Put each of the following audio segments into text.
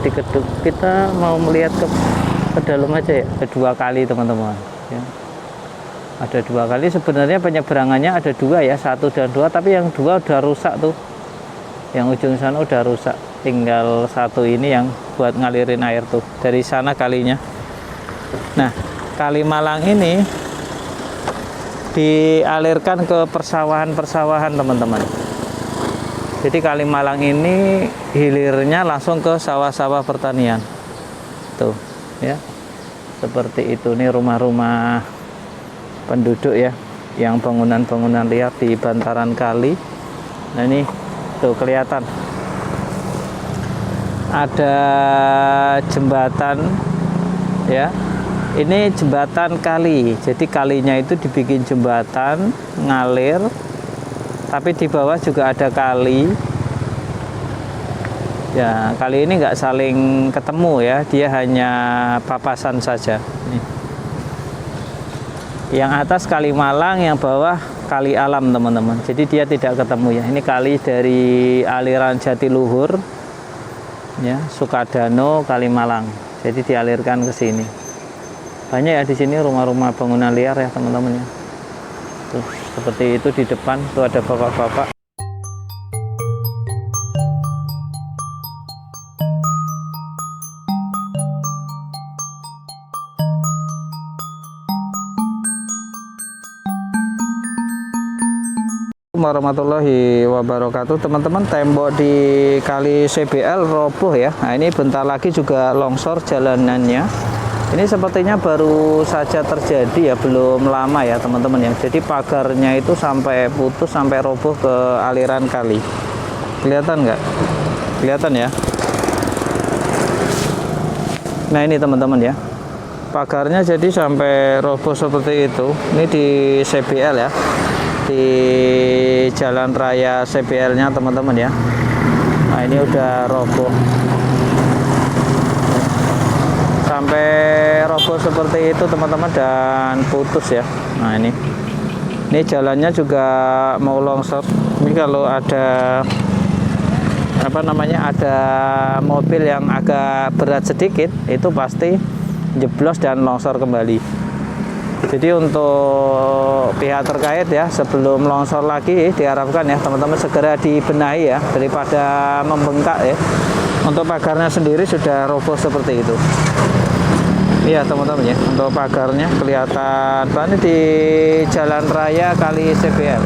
di Kedung. Kita mau melihat ke dalam aja ya, kedua kali teman-teman ya. Ada dua kali, sebenarnya penyeberangannya ada dua ya, 1 dan 2, tapi yang 2 udah rusak tuh, yang ujung sana udah rusak, tinggal 1 ini yang buat ngalirin air tuh dari sana kalinya. Nah, Kali Malang ini dialirkan ke persawahan-persawahan teman-teman. Jadi Kali Malang ini hilirnya langsung ke sawah-sawah pertanian tuh ya, seperti itu. Nih rumah-rumah penduduk ya, yang bangunan-bangunan liar di bantaran kali. Nah ini tuh kelihatan ada jembatan ya, ini jembatan kali. Jadi kalinya itu dibikin jembatan ngalir, tapi di bawah juga ada kali ya. Kali ini nggak saling ketemu ya, dia hanya papasan saja nih. Yang atas Kali Malang, yang bawah Kali Alam teman-teman. Jadi dia tidak ketemu ya. Ini kali dari aliran Jatiluhur ya, Sukadano, Kali Malang. Jadi dialirkan ke sini. Banyak ya di sini rumah-rumah bangunan liar ya teman-teman ya. Tuh, seperti itu di depan tuh ada bapak-bapak. Warahmatullahi wabarakatuh teman-teman. Tembok di Kali CBL roboh ya. Nah ini bentar lagi juga longsor jalanannya. Ini sepertinya baru saja terjadi ya, belum lama ya teman-teman ya. Jadi pagarnya itu sampai putus, sampai roboh ke aliran kali. Kelihatan nggak? Kelihatan ya. Nah ini teman-teman ya, pagarnya jadi sampai roboh seperti itu. Ini di CBL ya, di jalan raya CBL nya teman-teman ya. Nah ini udah roboh sampai roboh seperti itu teman-teman, dan putus ya. Nah ini jalannya juga mau longsor. Ini kalau ada apa namanya, ada mobil yang agak berat sedikit, itu pasti jeblos dan longsor kembali. Jadi untuk pihak terkait ya, sebelum longsor lagi diharapkan ya teman-teman segera dibenahi ya, daripada membengkak ya. Untuk pagarnya sendiri sudah roboh seperti itu. Iya teman-teman ya, untuk pagarnya kelihatan banget di jalan raya Kali CBL.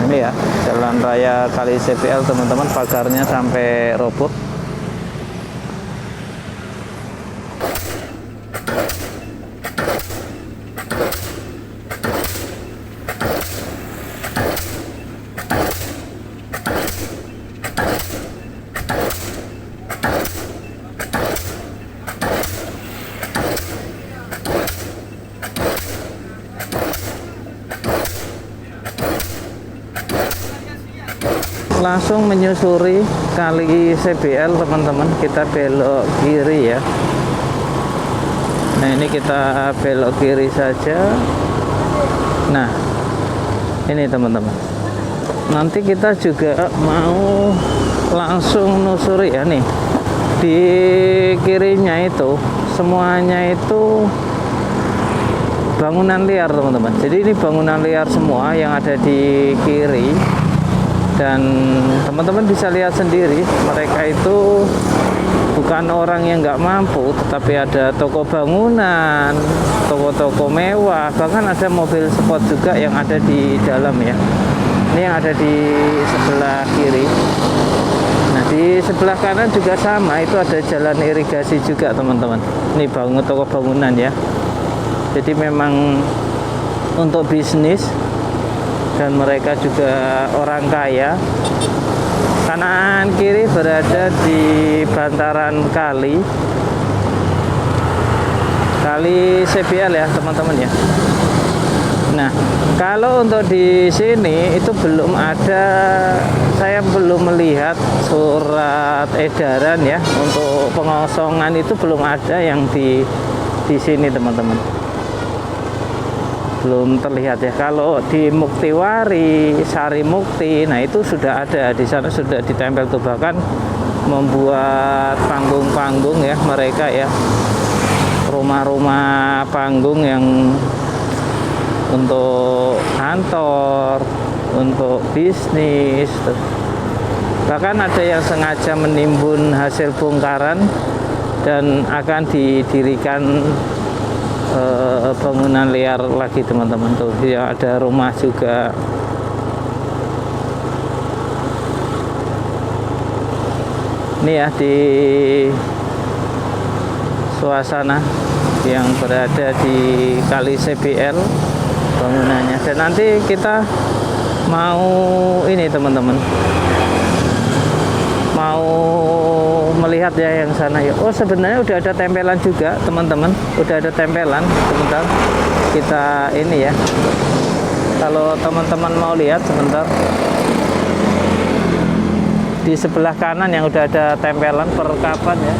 Ini ya, jalan raya Kali CBL teman-teman, pagarnya sampai roboh. Langsung menyusuri Kali CBL teman-teman, kita belok kiri ya. Nah ini kita belok kiri saja. Nah ini teman-teman, nanti kita juga mau langsung nusuri ya. Nih di kirinya itu semuanya itu bangunan liar teman-teman. Jadi ini bangunan liar semua yang ada di kiri. Dan teman-teman bisa lihat sendiri, mereka itu bukan orang yang nggak mampu, tetapi ada toko bangunan, toko-toko mewah, bahkan ada mobil sport juga yang ada di dalam ya. Ini yang ada di sebelah kiri. Nah di sebelah kanan juga sama, itu ada jalan irigasi juga teman-teman. Ini bangun toko bangunan ya. Jadi memang untuk bisnis, dan mereka juga orang kaya. Kanan kiri berada di bantaran kali CBL ya teman-teman ya. Nah kalau untuk di sini itu belum ada, saya belum melihat surat edaran ya untuk pengosongan, itu belum ada yang di sini teman-teman. belum terlihat ya. Kalau di Muktiwari, Sari Mukti, nah itu sudah ada, di sana sudah ditempel tuh, bahkan membuat panggung-panggung ya mereka ya, rumah-rumah panggung yang untuk kantor, untuk bisnis tuh. Bahkan ada yang sengaja menimbun hasil bongkaran dan akan didirikan bangunan liar lagi teman-teman tuh ya, ada rumah juga. Ini ya di suasana yang berada di Kali CBL bangunannya. Dan nanti kita mau ini teman-teman, mau melihat ya yang sana ya. Oh sebenarnya udah ada tempelan juga teman-teman, udah ada tempelan. Sebentar kita ini ya, kalau teman-teman mau lihat sebentar, di sebelah kanan yang udah ada tempelan perkapan ya.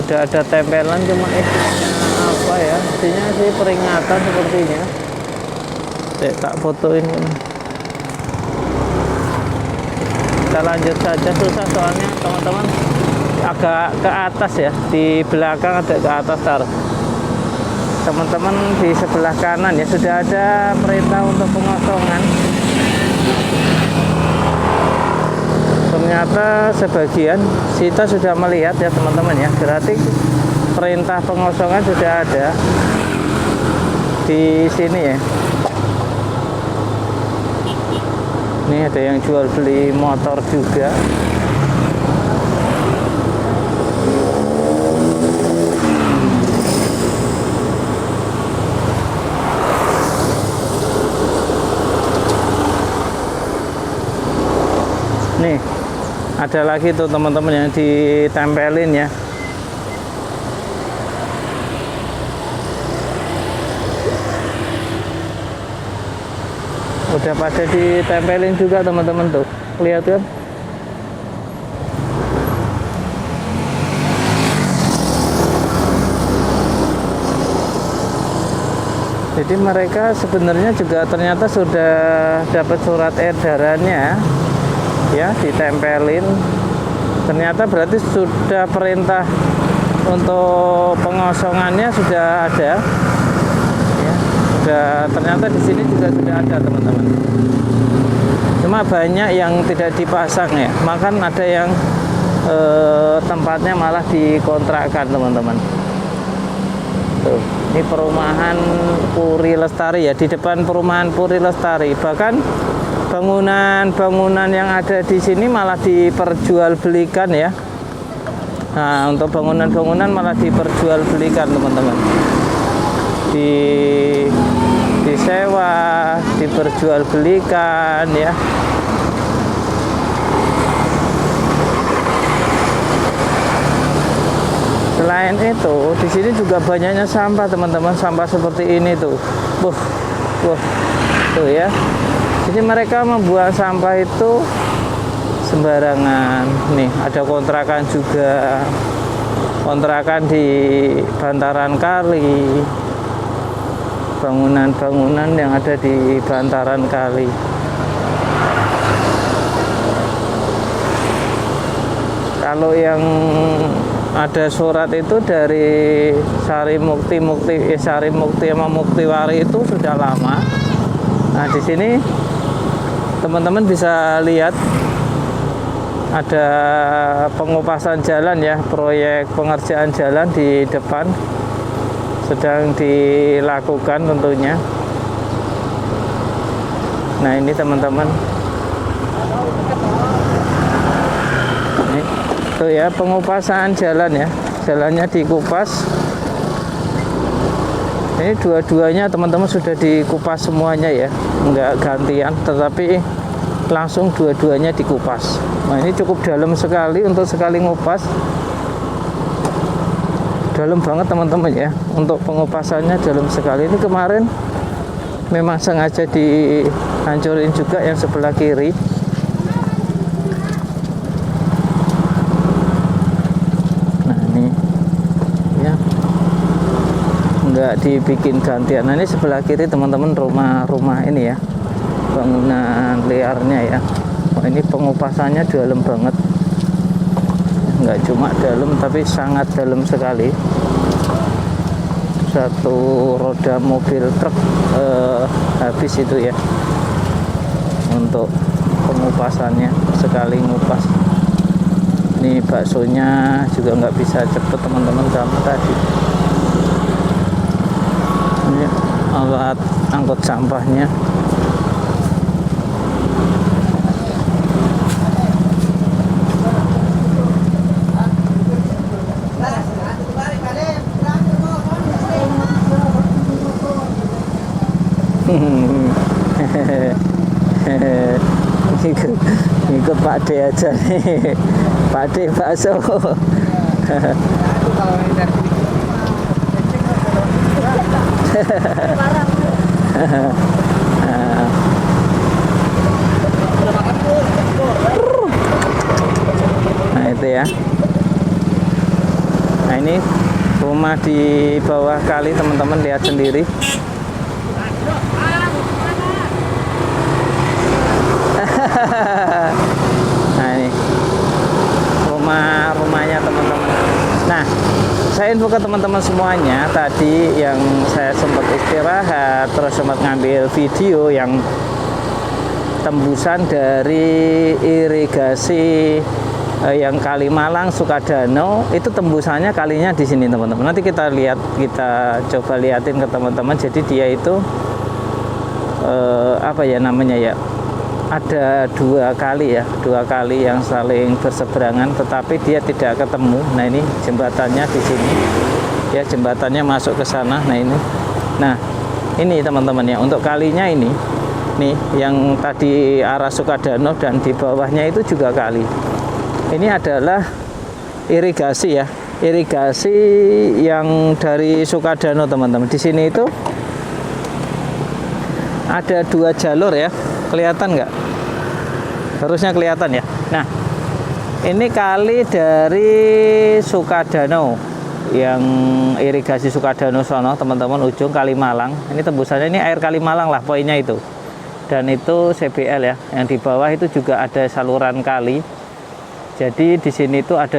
Udah ada tempelan, cuma apa ya, intinya sih peringatan sepertinya. Tak fotoin ini. Kita lanjut saja, susah soalnya teman-teman, agak ke atas ya, di belakang ada ke atas taruh. Teman-teman di sebelah kanan ya sudah ada perintah untuk pengosongan. Ternyata sebagian kita sudah melihat ya teman-teman ya, berarti perintah pengosongan sudah ada di sini ya. Ini ada yang jual beli motor juga. Nih ada lagi tuh teman-teman yang ditempelin ya. Udah pada ditempelin juga teman-teman tuh, lihat kan. Jadi mereka sebenarnya juga ternyata sudah dapat surat edarannya ya, ditempelin. Ternyata berarti sudah perintah untuk pengosongannya sudah ada ya. Ternyata di sini juga sudah ada teman-teman. Cuma banyak yang tidak dipasang ya, makan ada yang tempatnya malah dikontrakkan teman-teman. Tuh, ini perumahan Puri Lestari ya, di depan perumahan Puri Lestari. Bahkan bangunan-bangunan yang ada di sini malah diperjualbelikan ya. Nah, untuk bangunan-bangunan malah diperjualbelikan teman-teman. Disewa, diperjualbelikan ya. Selain itu, di sini juga banyaknya sampah teman-teman, sampah seperti ini tuh. Tuh ya. Jadi mereka membuang sampah itu sembarangan. Nih, ada kontrakan juga. Kontrakan di bantaran kali. Bangunan-bangunan yang ada di bantaran kali. Kalau yang ada surat itu dari Sari Mukti sama Muktiwari itu sudah lama. Nah, di sini teman-teman bisa lihat ada pengupasan jalan ya, proyek pengerjaan jalan di depan sedang dilakukan tentunya. Nah, ini teman-teman. Tuh ya, pengupasan jalan ya, jalannya dikupas. Ini dua-duanya teman-teman sudah dikupas semuanya ya, enggak gantian, tetapi langsung dua-duanya dikupas. Nah, ini cukup dalam sekali untuk sekali ngupas, dalam banget teman-teman ya, untuk pengupasannya dalam sekali. Ini kemarin memang sengaja hancurin juga yang sebelah kiri. Nah ini ya, nggak dibikin gantian. Nah ini sebelah kiri teman-teman, rumah-rumah ini ya, bangunan liarnya ya. Oh, ini pengupasannya dalam banget, nggak cuma dalam tapi sangat dalam sekali. Satu roda mobil truk habis itu ya untuk pengupasannya, sekali ngupas. Ini baksonya juga nggak bisa cepet teman-teman sama tadi. Ini alat angkut sampahnya. Ikut Pak D aja nih. Pak D bakso. Nah itu ya. Nah ini rumah di bawah kali teman-teman, lihat sendiri. Nah ini rumahnya teman-teman. Nah saya info ke teman-teman semuanya, tadi yang saya sempat istirahat terus sempat ngambil video yang tembusan dari irigasi yang Kalimalang Sukadano, itu tembusannya kalinya di sini teman-teman. Nanti kita lihat, kita coba liatin ke teman-teman. Jadi dia itu apa ya namanya ya, ada dua kali yang saling berseberangan, tetapi dia tidak ketemu. Nah ini jembatannya di sini ya, jembatannya masuk ke sana. Nah ini teman-teman ya, untuk kalinya ini nih yang tadi arah Sukadano dan di bawahnya itu juga kali. Ini adalah irigasi ya, irigasi yang dari Sukadano teman-teman. Di sini itu ada dua jalur ya, kelihatan nggak? Harusnya kelihatan ya. Nah ini kali dari Sukadano, yang irigasi Sukadano sono teman-teman, ujung Kalimalang. Ini tembusannya, ini air Kalimalang lah poinnya itu. Dan itu CBL ya, yang di bawah itu juga ada saluran kali. Jadi di sini itu ada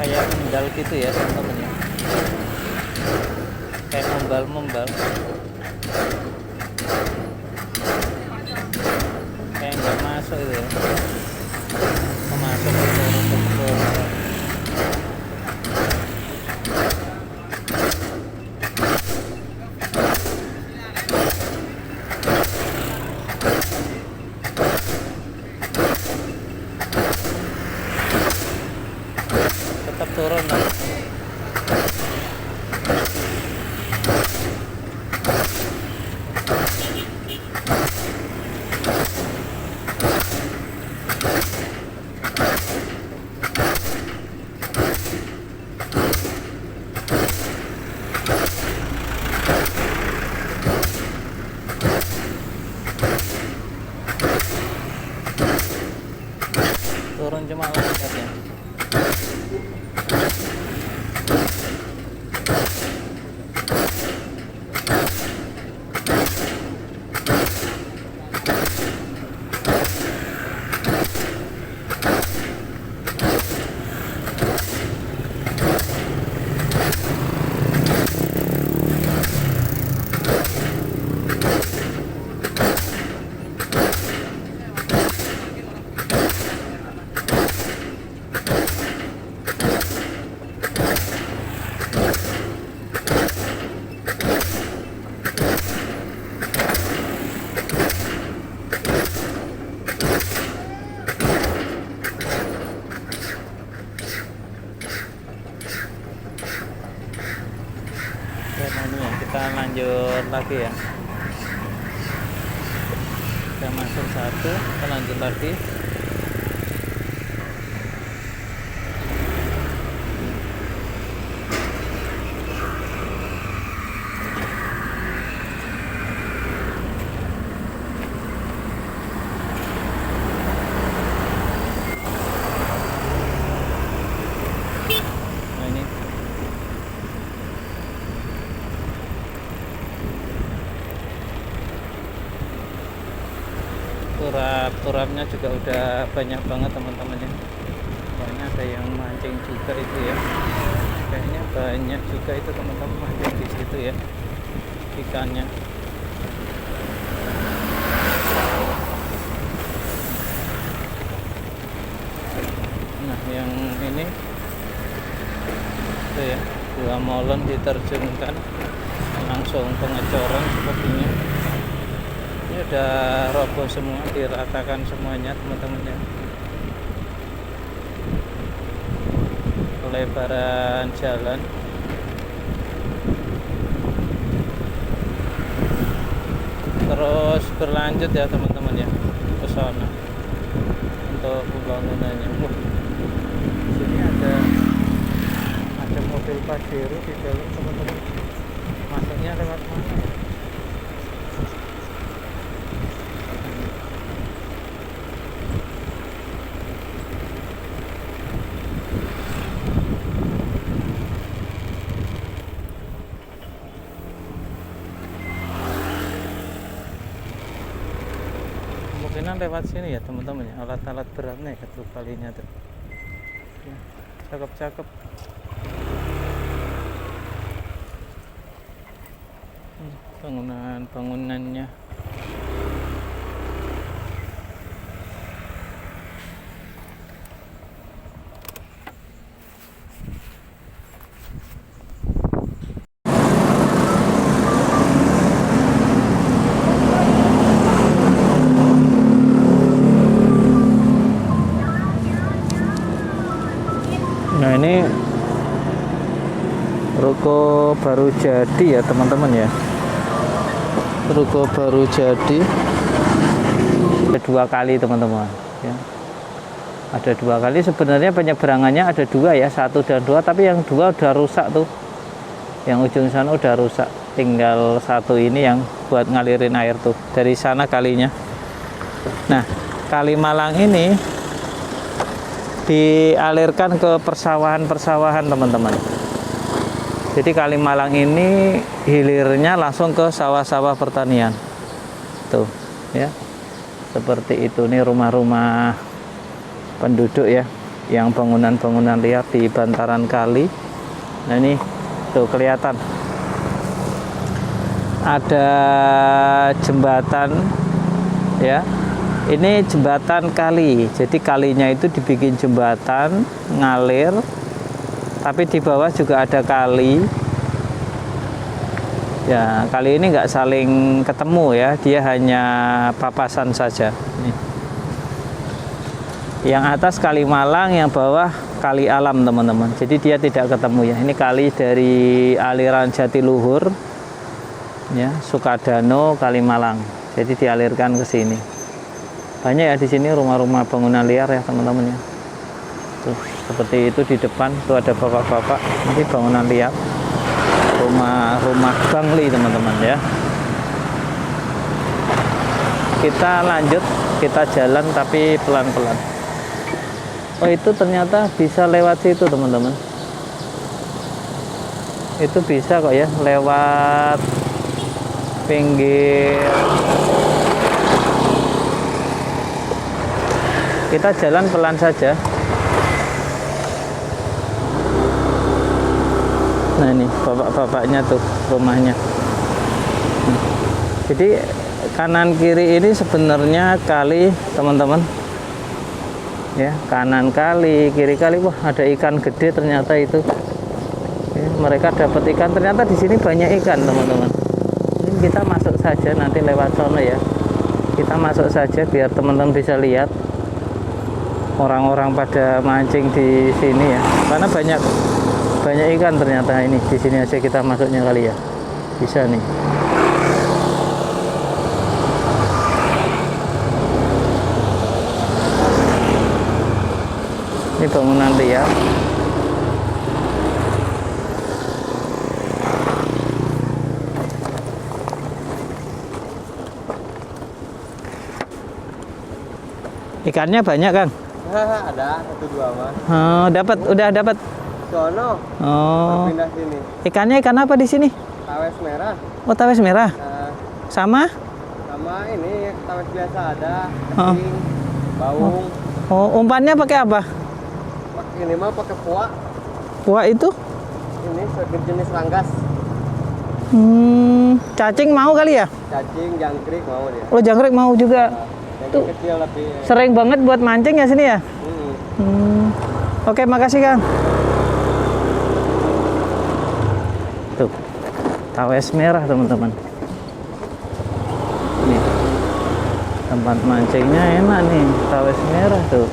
kayak membal gitu ya teman-teman ya, kayak membal kayak nggak masuk itu ya, masuk ke tetap turun lah. Turun cuma loncatnya. lagi ya. Kita masuk satu, kita lanjut lagi. Nah ini turapnya juga udah banyak banget teman-teman ya. Kayaknya ada yang mancing juga itu ya. Kayaknya banyak juga itu teman-teman mancing di situ ya ikannya. Nah yang ini itu ya, 2 molen diterjunkan langsung pengecoran sepertinya. Ini udah roboh semua, diratakan semuanya teman-teman ya. Lebaran jalan terus berlanjut ya teman-teman ya ke sana untuk pembangunannya. Sini ada mobil Pajero di dalam teman-teman. Masuknya lewat mana ya? Kemungkinan lewat sini ya teman-teman ya, alat-alat beratnya ya tuh kalinya tuh ya, cakep-cakep. Bangunannya nah ini ruko baru jadi ya teman-teman ya. Ruko baru jadi ada 2 kali teman-teman ya. Ada 2 kali, sebenarnya penyeberangannya ada 2 ya, 1 dan 2, tapi yang 2 udah rusak tuh, yang ujung sana udah rusak, tinggal 1 ini yang buat ngalirin air tuh dari sana kalinya. Nah Kali Malang ini dialirkan ke persawahan-persawahan teman-teman. Jadi Kali Malang ini hilirnya langsung ke sawah-sawah pertanian. Tuh, ya. Seperti itu nih rumah-rumah penduduk ya, yang bangunan-bangunan liar di bantaran kali. Nah ini tuh kelihatan. Ada jembatan ya. Ini jembatan kali. Jadi kalinya itu dibikin jembatan ngalir, tapi di bawah juga ada kali. Ya, kali ini nggak saling ketemu ya, dia hanya papasan saja. Nih. Yang atas Kali Malang, yang bawah Kali Alam teman-teman. Jadi dia tidak ketemu ya. Ini kali dari aliran Jatiluhur, ya Sukadano, Kali Malang. Jadi dialirkan ke sini. Banyak ya di sini rumah-rumah bangunan liar ya teman-teman ya. Tuh, seperti itu di depan tuh ada bapak-bapak, ini bangunan liar, rumah Bangli teman-teman ya. Kita lanjut, kita jalan tapi pelan-pelan. Oh itu ternyata bisa lewat situ teman-teman. Itu bisa kok ya, lewat pinggir. Kita jalan pelan saja. Nah ini bapak-bapaknya tuh rumahnya. Jadi kanan kiri ini sebenarnya kali teman-teman. Ya, kanan kali, kiri kali. Wah, ada ikan gede ternyata itu. Ya, mereka dapat ikan, ternyata di sini banyak ikan teman-teman. Ini kita masuk saja nanti lewat sana ya. Kita masuk saja biar teman-teman bisa lihat orang-orang pada mancing di sini ya, karena banyak ikan ternyata. Ini di sini aja kita masuknya kali ya, bisa nih. bangunan liar. Ikannya banyak, Kang? Ada 1-2 mas. Oh, udah dapat. Sono. Oh. Pindah sini. Ikannya ikan apa di sini? Tawes merah. Oh, tawes merah. Sama? Sama ini tawes biasa ada. Oh. Kecing, baung. Oh, umpannya pakai apa? Ini mah pakai puak. Puak itu? Ini jenis ranggas. Cacing mau kali ya? Cacing, jangkrik mau dia. Oh, jangkrik mau juga. Tuh. Kecil lebih. Sering banget buat mancing ya sini ya? Oke, makasih, Kang. Tuh, tawes merah teman-teman. Nih, tempat mancingnya enak nih, tawes merah tuh.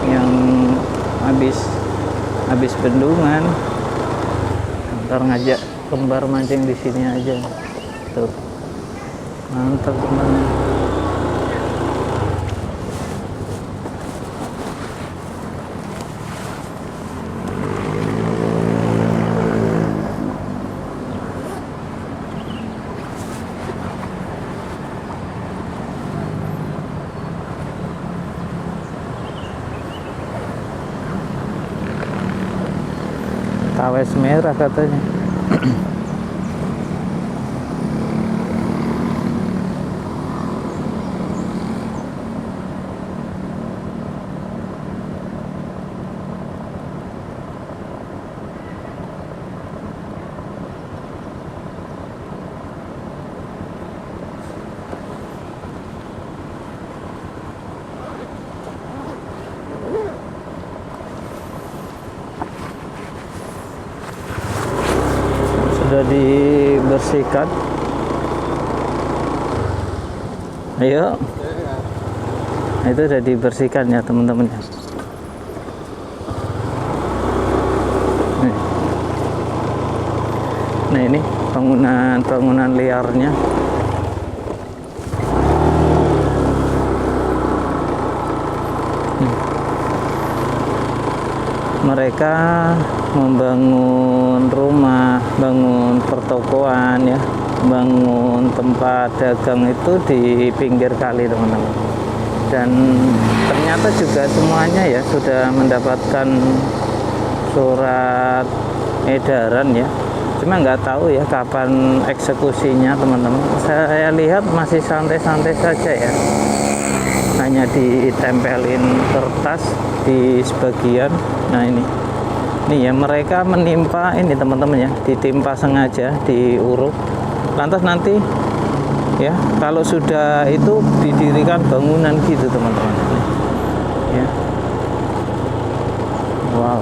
Yang habis bendungan, ntar ngajak kembar mancing di sini aja. Tuh, mantap teman. Tawes merah katanya. Sudah dibersihkan. Ayo. Nah, itu sudah dibersihkan ya teman-teman. Nah, ini bangunan liarnya. Mereka membangun rumah, bangun pertokoan ya, bangun tempat dagang itu di pinggir kali teman-teman. Dan ternyata juga semuanya ya sudah mendapatkan surat edaran ya. Cuma nggak tahu ya kapan eksekusinya teman-teman. Saya lihat masih santai-santai saja ya. Hanya ditempelin kertas di sebagian. Nah ini ya mereka menimpa ini teman-teman ya, ditimpa sengaja, diuruk. Lantas nanti ya kalau sudah itu didirikan bangunan gitu teman-teman. Ya. Wow.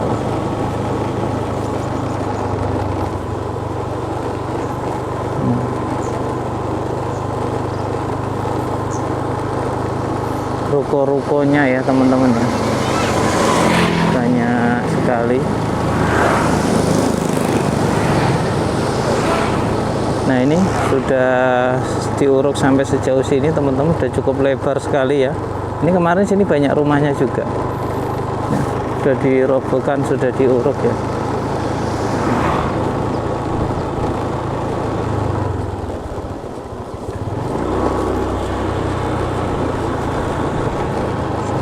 Ruko-rukonya ya teman-teman ya, banyak sekali. Nah ini sudah diuruk sampai sejauh sini teman-teman, sudah cukup lebar sekali ya. Ini kemarin sini banyak rumahnya juga ya, sudah dirobohkan, sudah diuruk ya.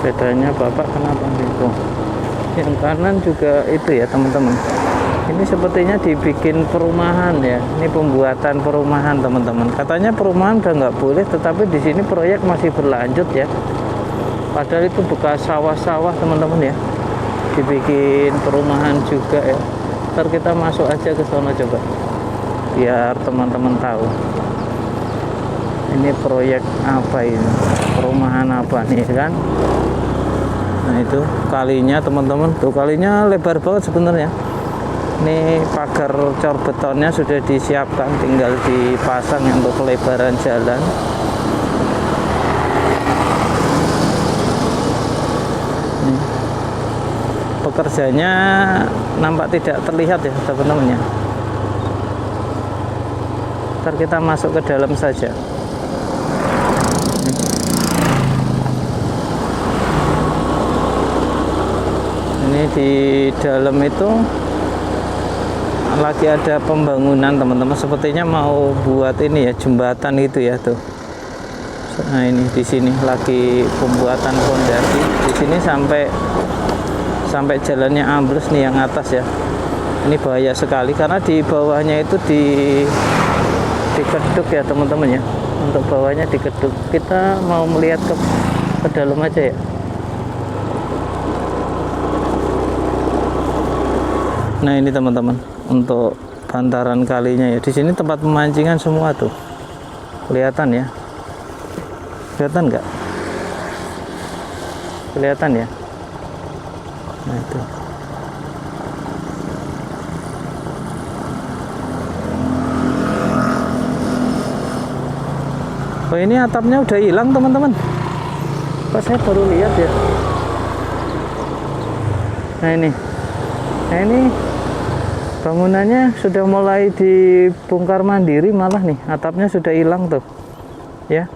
Sepedanya bapak kenapa gitu? Yang kanan juga itu ya teman-teman. Ini sepertinya dibikin perumahan ya. Ini pembuatan perumahan teman-teman. Katanya perumahan udah nggak boleh, tetapi di sini proyek masih berlanjut ya. Padahal itu bekas sawah-sawah teman-teman ya. Dibikin perumahan juga ya. Ntar kita masuk aja ke sana coba, biar teman-teman tahu. Ini proyek apa ini? Perumahan apa nih kan? Nah itu kalinya teman-teman, tuh kalinya lebar banget sebenarnya. Ini pagar cor betonnya sudah disiapkan, tinggal dipasang yang untuk kelebaran jalan. Pekerjanya nampak tidak terlihat ya teman-teman ya. Ntar kita masuk ke dalam saja. di dalam itu lagi ada pembangunan teman-teman, sepertinya mau buat ini ya, jembatan itu ya tuh. Nah ini di sini lagi pembuatan fondasi di sini sampai jalannya ambles nih yang atas ya. Ini bahaya sekali karena di bawahnya itu dikeduk ya teman-teman ya. Untuk bawahnya dikeduk. Kita mau melihat ke dalam aja ya. Nah ini teman-teman, untuk bantaran kalinya ya. Di sini tempat pemancingan semua tuh. Kelihatan ya. Kelihatan nggak? Kelihatan ya. Nah itu. Oh ini atapnya udah hilang teman-teman. Kok saya baru lihat ya. Nah ini bangunannya sudah mulai dibongkar mandiri, malah nih atapnya sudah hilang tuh ya.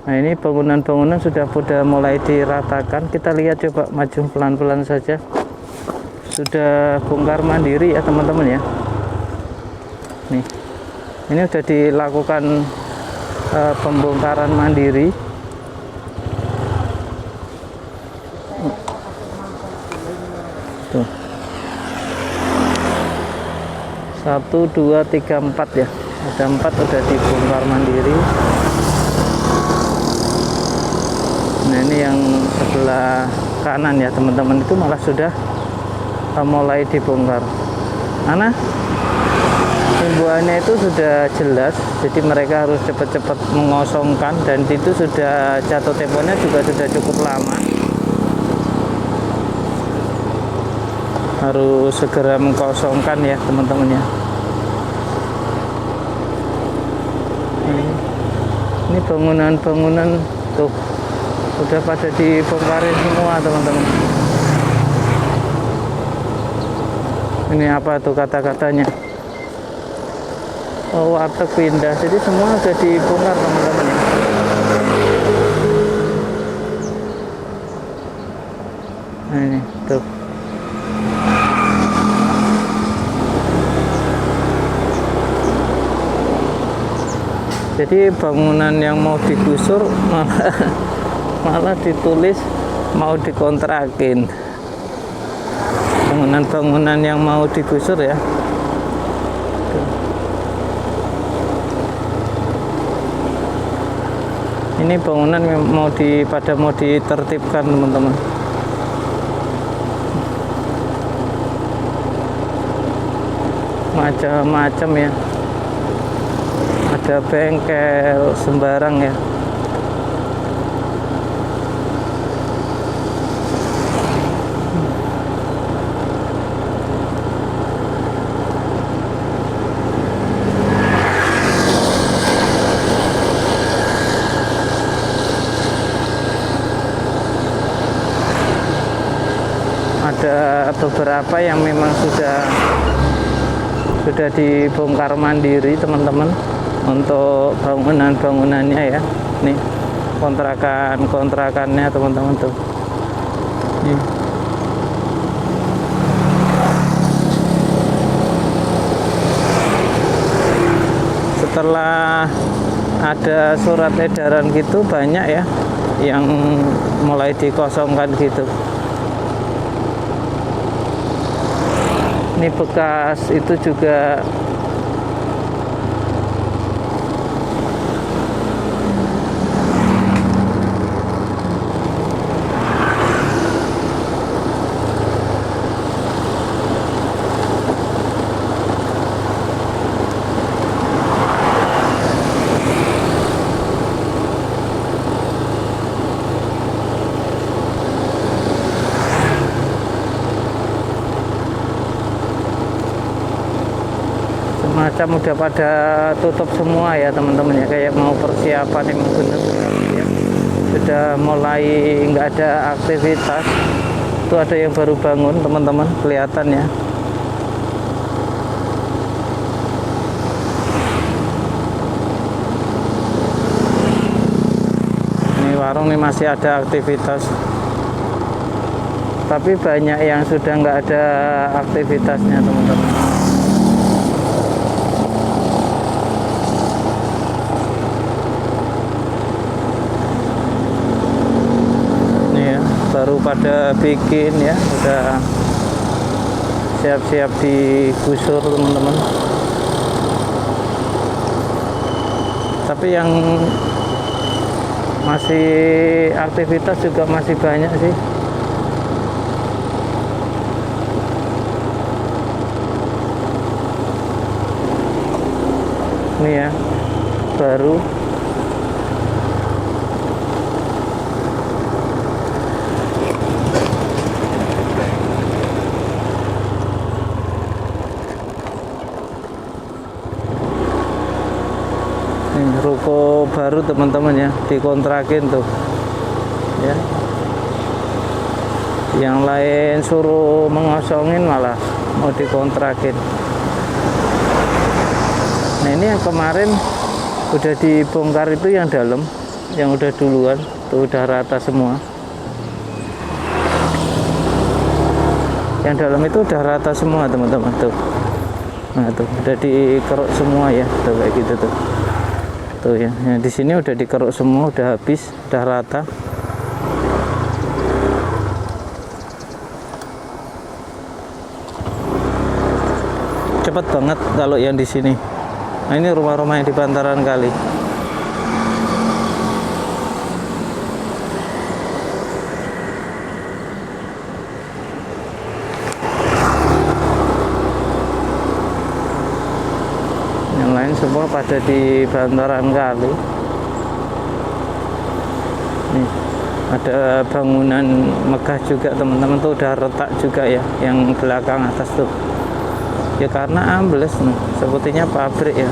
Nah ini bangunan-bangunan sudah mulai diratakan. Kita lihat, coba maju pelan-pelan saja. Sudah bongkar mandiri ya teman-teman ya. Nih ini sudah dilakukan pembongkaran mandiri. Tuh. 1, 2, 3, 4 ya. Ada 4 udah dibongkar mandiri. Nah ini yang sebelah kanan ya teman-teman, itu malah sudah mulai dibongkar. Mana? Himbauannya itu sudah jelas, jadi mereka harus cepat-cepat mengosongkan, dan itu sudah jatuh temponya juga sudah cukup lama. Harus segera mengkosongkan ya teman-teman ya. Ini bangunan-bangunan tuh udah pada dibongkarin semua teman-teman. Ini apa tuh kata-katanya? Oh, warteg pindah. Jadi semua sudah dibongkar teman-teman ya. Nah ini tuh. Jadi bangunan yang mau digusur malah ditulis mau dikontrakin. Bangunan-bangunan yang mau digusur ya. Ini bangunan pada mau ditertibkan teman-teman. Macam-macam ya. Ada bengkel sembarang ya. Ada beberapa yang memang sudah dibongkar mandiri teman-teman, untuk bangunan-bangunannya ya. Nih kontrakannya teman-teman tuh. Nih. Setelah ada surat edaran gitu, banyak ya yang mulai dikosongkan gitu. Ini bekas itu juga macam udah pada tutup semua ya teman-teman ya, kayak mau persiapan yang benar ya. Sudah mulai nggak ada aktivitas. Itu ada yang baru bangun teman-teman, kelihatan ya. Ini warung nih masih ada aktivitas. tapi banyak yang sudah nggak ada aktivitasnya teman-teman. Ini ya, baru pada bikin ya, udah siap-siap digusur teman-teman. Tapi yang masih aktivitas juga masih banyak sih. Ini ya, baru ini ruko baru teman-teman ya, dikontrakin tuh ya. Yang lain suruh mengosongin malah mau dikontrakin. Nah ini yang kemarin udah dibongkar itu yang dalam, yang udah duluan tuh udah rata semua. Yang dalam itu udah rata semua teman-teman tuh. Nah tuh udah dikeruk semua ya, tuh kayak gitu tuh. Tuh ya, yang di sini udah dikeruk semua, udah habis, udah rata. Cepet banget kalau yang di sini. Nah ini rumah-rumah yang di bantaran kali. Yang lain semua pada di bantaran kali. Nih, ada bangunan megah juga teman-teman tuh udah retak juga ya, yang belakang atas tuh. Ya karena ambles nih, sepertinya pabrik ya.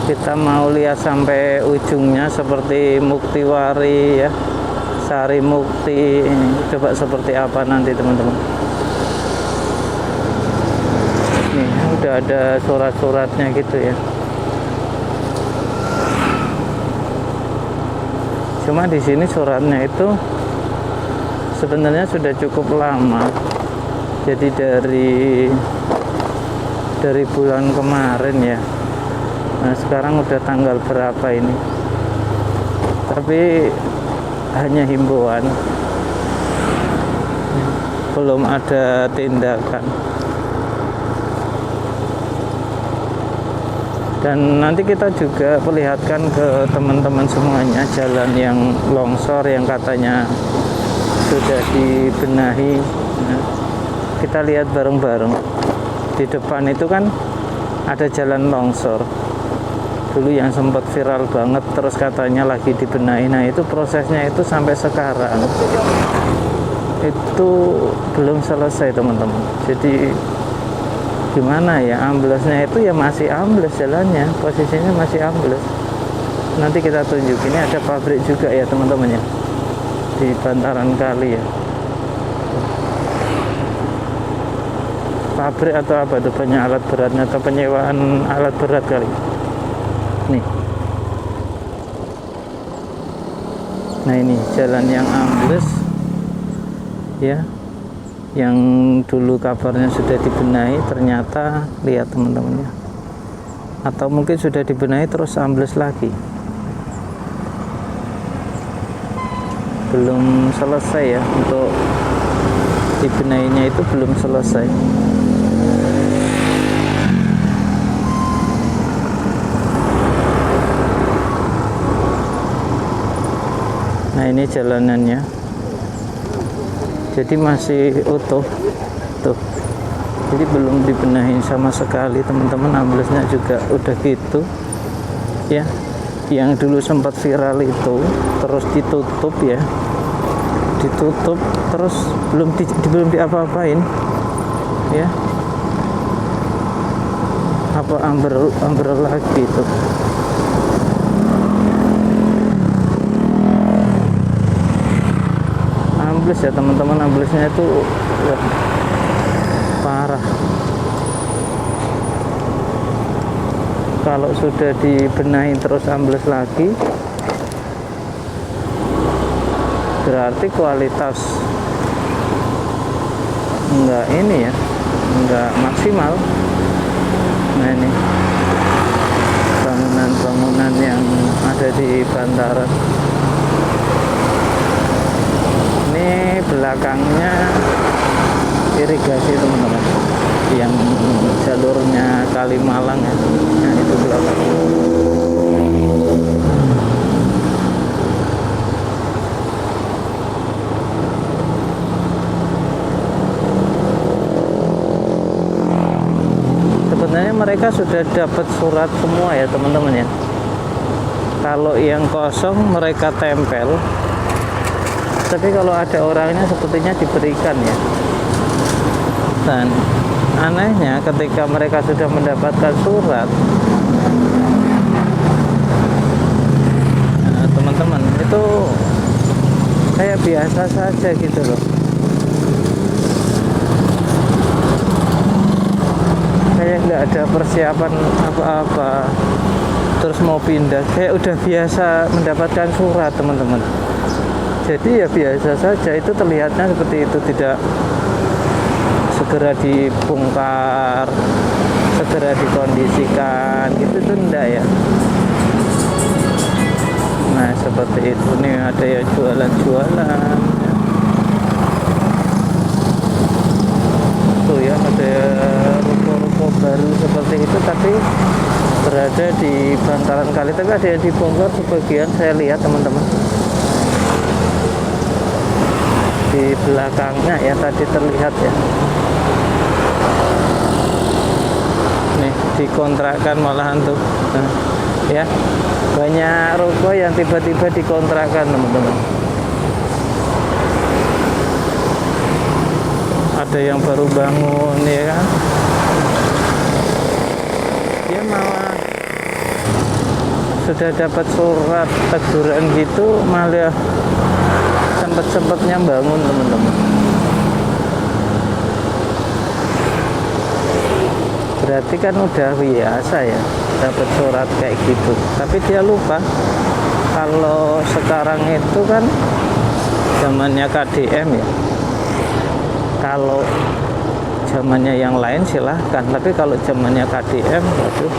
Kita mau lihat sampai ujungnya seperti Muktiwari ya, Sari Mukti. Ini coba seperti apa nanti teman-teman. Nih udah ada surat-suratnya gitu ya. Cuma di sini suratnya itu sebenarnya sudah cukup lama. Jadi dari bulan kemarin ya. Nah sekarang udah tanggal berapa ini? Tapi hanya himbauan, belum ada tindakan. Dan nanti kita juga perlihatkan ke teman-teman semuanya jalan yang longsor yang katanya sudah dibenahi. Nah, kita lihat bareng-bareng. Di depan itu kan ada jalan longsor dulu yang sempat viral banget, terus katanya lagi dibenahi. Nah itu prosesnya itu sampai sekarang itu belum selesai teman-teman. Jadi gimana ya, amblesnya itu ya masih ambles jalannya, posisinya masih ambles. Nanti kita tunjuk, ini ada pabrik juga ya teman-teman ya, di bantaran kali ya. Pabrik atau apa tuh, banyak alat beratnya atau penyewaan alat berat kali. Nih. Nah ini jalan yang ambles ya, yang dulu kabarnya sudah dibenahi, ternyata lihat teman-teman ya, atau mungkin sudah dibenahi terus ambles lagi. Belum selesai ya, untuk dibenahinya itu belum selesai. Nah ini jalanannya, jadi masih utuh tuh, jadi belum dibenahi sama sekali teman-teman. Amblesnya juga udah gitu ya, yang dulu sempat viral itu terus ditutup ya, ditutup terus belum diapa-apain ya, apa ambrol lagi tuh. ambles ya teman-teman, amblesnya itu wah, parah. Kalau sudah dibenahi terus ambles lagi, berarti kualitas enggak ini ya, enggak maksimal. Nah ini bangunan-bangunan yang ada di bantaran. Ini belakangnya irigasi teman-teman, yang jalurnya Kalimalang ya. Nah itu belakang. Sebenarnya mereka sudah dapat surat semua ya teman-teman ya. Kalau yang kosong mereka tempel, tapi kalau ada orangnya sepertinya diberikan ya. Dan anehnya ketika mereka sudah mendapatkan surat, nah, teman-teman, itu kayak biasa saja gitu loh. Kayak nggak ada persiapan apa-apa, terus mau pindah, kayak udah biasa mendapatkan surat teman-teman. Jadi ya biasa saja, itu terlihatnya seperti itu, tidak segera dibongkar, segera dikondisikan, gitu tuh enggak ya. Nah seperti itu nih, ada yang jualan-jualan tuh ya, ada ruko-ruko baru seperti itu tapi berada di bantaran kali, tapi ada yang dibongkar sebagian saya lihat teman-teman. Di belakangnya ya tadi terlihat ya, nih dikontrakkan malahan tuh. Nah, ya banyak ruko yang tiba-tiba dikontrakkan teman-teman. Ada yang baru bangun ya kan, dia malah sudah dapat surat teguran gitu, malah sempet-sempetnya bangun teman-teman. Berarti kan udah biasa ya dapat surat kayak gitu, tapi dia lupa kalau sekarang itu kan zamannya KDM ya. Kalau zamannya yang lain silahkan, tapi kalau zamannya KDM, waduh.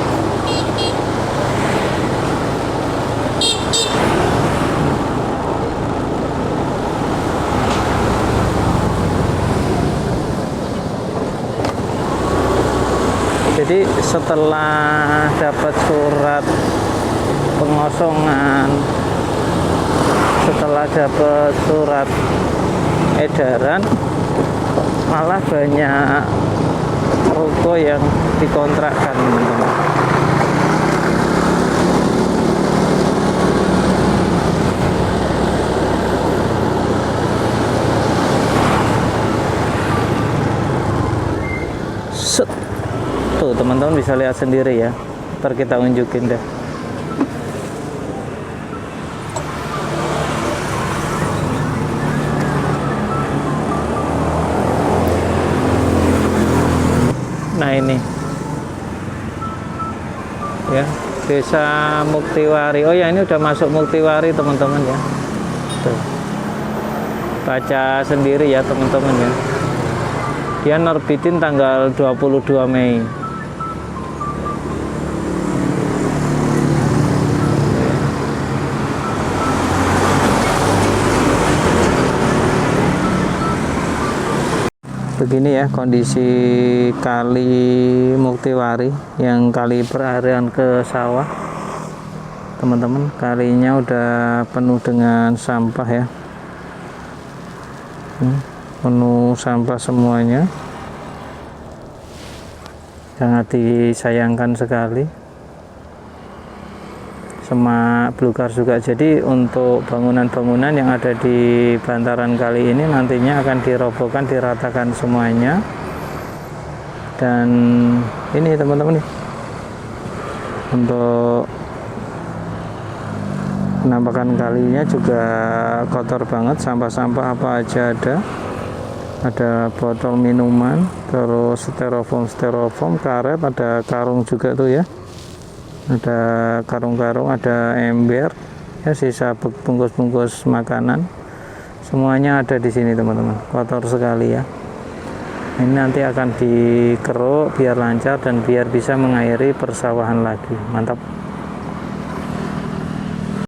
Jadi setelah dapat surat pengosongan, setelah dapat surat edaran, malah banyak ruko yang dikontrakkan teman-teman. Set. Tuh teman-teman bisa lihat sendiri ya, ntar kita unjukin deh. Nah ini ya, Desa Muktiwari. Oh ya, ini udah masuk Muktiwari teman-teman ya. Tuh, baca sendiri ya teman-teman ya. Dia nerbitin tanggal 22 Mei. Begini ya kondisi kali Muktiwari, yang kali peralihan ke sawah teman-teman. Kalinya udah penuh dengan sampah ya, penuh sampah semuanya, sangat disayangkan sekali. Semak belukar juga. Jadi untuk bangunan-bangunan yang ada di bantaran kali ini nantinya akan dirobohkan, diratakan semuanya. Dan ini teman-teman nih, untuk Penampakan kalinya juga kotor banget, sampah-sampah apa aja ada botol minuman, terus styrofoam, karet, ada karung juga tuh ya, ada karung-karung, ada ember ya, sisa bungkus-bungkus makanan, semuanya ada di sini teman-teman. Kotor sekali ya. Ini nanti akan dikeruk biar lancar dan biar bisa mengairi persawahan lagi. Mantap.